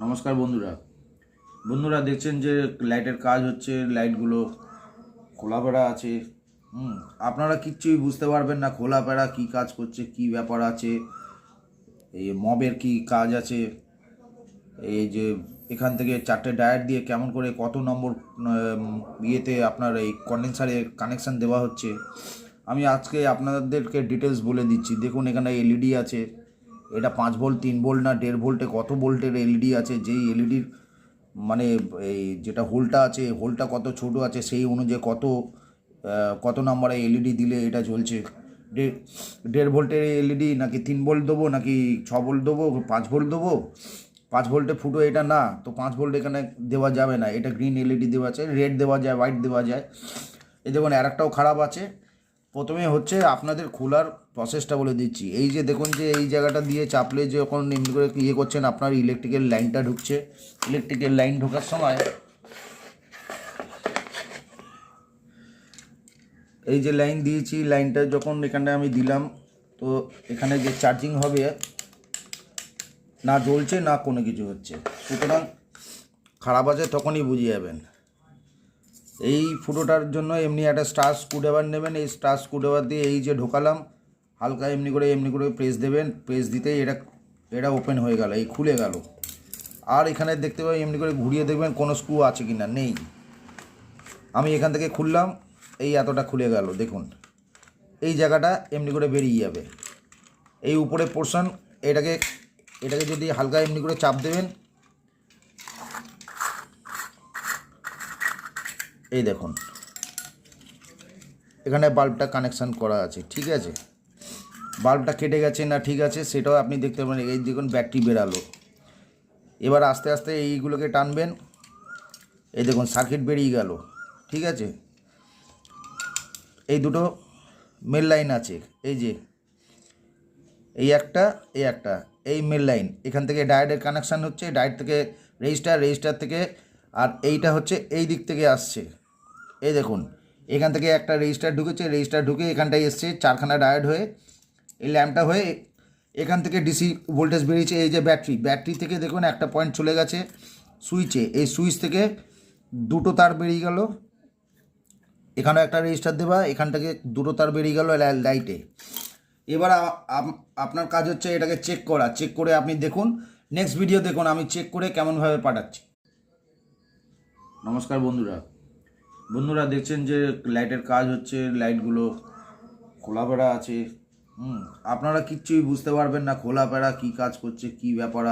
নমস্কার বন্ধুরা বন্ধুরা দেখছেন যে লাইটের কাজ হচ্ছে, লাইটগুলো খোলাপেড়া আছে। আপনারা কিচ্ছুই বুঝতে পারবেন না খোলাপেড়া কি কাজ করছে, কি ব্যাপার আছে, এই মবের কি কাজ আছে। এই যে এখান থেকে চারটে ডায়োড দিয়ে কেমন করে কত নম্বর ইয়েতে আপনার এই কন্ডেন্সারে কানেকশান দেওয়া হচ্ছে, আমি আজকে আপনাদেরকে ডিটেলস বলে দিচ্ছি। দেখুন এখানে এলইডি আছে, এটা 5 ভোল্ট 3 ভোল্ট না 1.5 ভোল্টে কত ভোল্টের এলইডি আছে। যেই এলইডির মানে এই যেটা হোলটা আছে, হোলটা কত ছোট আছে সেই অনুযায়ী কত নাম্বারে এলইডি দিলে এটা জ্বলছে। 1.5 ভোল্টের এলইডি নাকি 3 ভোল্ট দেবো, নাকি 6 ভোল্ট দেবো, 5 ভোল্ট দেবো। 5 ভোল্টে ফুটো এটা না, তো 5 ভোল্ট এখানে দেওয়া যাবে না। এটা গ্রিন এলইডি দেওয়া আছে, রেড দেওয়া যায়, হোয়াইট দেওয়া যায়। এই দেখুন আরেকটাও খারাপ আছে। প্রথমে হচ্ছে আপনাদের খোলার প্রসেসটা বলে দিচ্ছি। এই যে দেখুন যে এই জায়গাটা দিয়ে চাপলে যখন এমনি করে ইয়ে করছেন, আপনার ইলেকট্রিক্যাল লাইনটা ঢুকছে। ইলেকট্রিক্যাল লাইন ঢোকার সময় এই যে লাইন দিয়েছি, লাইনটা যখন এখানে আমি দিলাম, তো এখানে যে চার্জিং হবে না জ্বলছে না কোনো কিছু হচ্ছে। সুতরাং খারাপ আছে তখনই বুঝে যাবেন। এই ফুটোটার জন্য এমনি একটা স্টার স্ক্রুড্রাইভার নেবেন। এই স্টার স্ক্রুড্রাইভার দিয়ে এই যে ঢোকালাম, হালকা এমনি করে প্রেস দেবেন। প্রেস দিতেই এটা ওপেন হয়ে গেল, এই খুলে গেল। আর এখানে দেখতে পাবেন এমনি করে ঘুরিয়ে দেখবেন কোনো স্ক্রু আছে কি না, নেই। আমি এখান থেকে খুললাম, এই এতটা খুলে গেল। দেখুন এই জায়গাটা এমনি করে বেরিয়ে যাবে। এই উপরে পোর্শন এটাকে যদি হালকা এমনি করে চাপ দেবেন, এই দেখুন এখানে বাল্বটা কানেকশান করা আছে, ঠিক আছে। বাল্বটা কেটে গেছে না ঠিক আছে সেটাও আপনি দেখতে পাবেন। এই দেখুন ব্যাটারি বেরালো। এবার আস্তে আস্তে এইগুলোকে টানবেন, এই দেখুন সার্কিট বেরিয়ে গেল, ঠিক আছে। এই দুটো মেল লাইন আছে, এই যে এই একটা এই মেল লাইন। এখান থেকে ডায়োডের কানেকশান হচ্ছে, ডায়োড থেকে রেজিস্টার থেকে, আর এইটা হচ্ছে এই দিক থেকে আসছে। এই দেখুন এখান থেকে একটা রেজিস্টার ঢুকেছে, রেজিস্টার ঢুকে এখানটায় এসছে 4খানা ডায়োড হয়ে, এই ল্যাম্পটা হয়ে এখান থেকে ডিসি ভোল্টেজ বেরিয়েছে। এই যে ব্যাটারি থেকে দেখুন একটা পয়েন্ট চলে গেছে সুইচে, এই সুইচ থেকে দুটো তার বেরিয়ে গেল। এখানেও একটা রেজিস্টার দেওয়া, এখান থেকে দুটো তার বেরিয়ে গেল লাইটে। এবার আপনার কাজ হচ্ছে এটাকে চেক করে আপনি দেখুন, নেক্সট ভিডিও দেখুন আমি চেক করে কেমনভাবে পাঠাচ্ছি। নমস্কার বন্ধুরা দেখছেন যে লাইটের কাজ হচ্ছে, লাইটগুলো খোলাপেড়া আছে। আপনারা কিচ্ছুই বুঝতে পারবেন না খোলাপেড়া কি কাজ করছে, কি ব্যাপার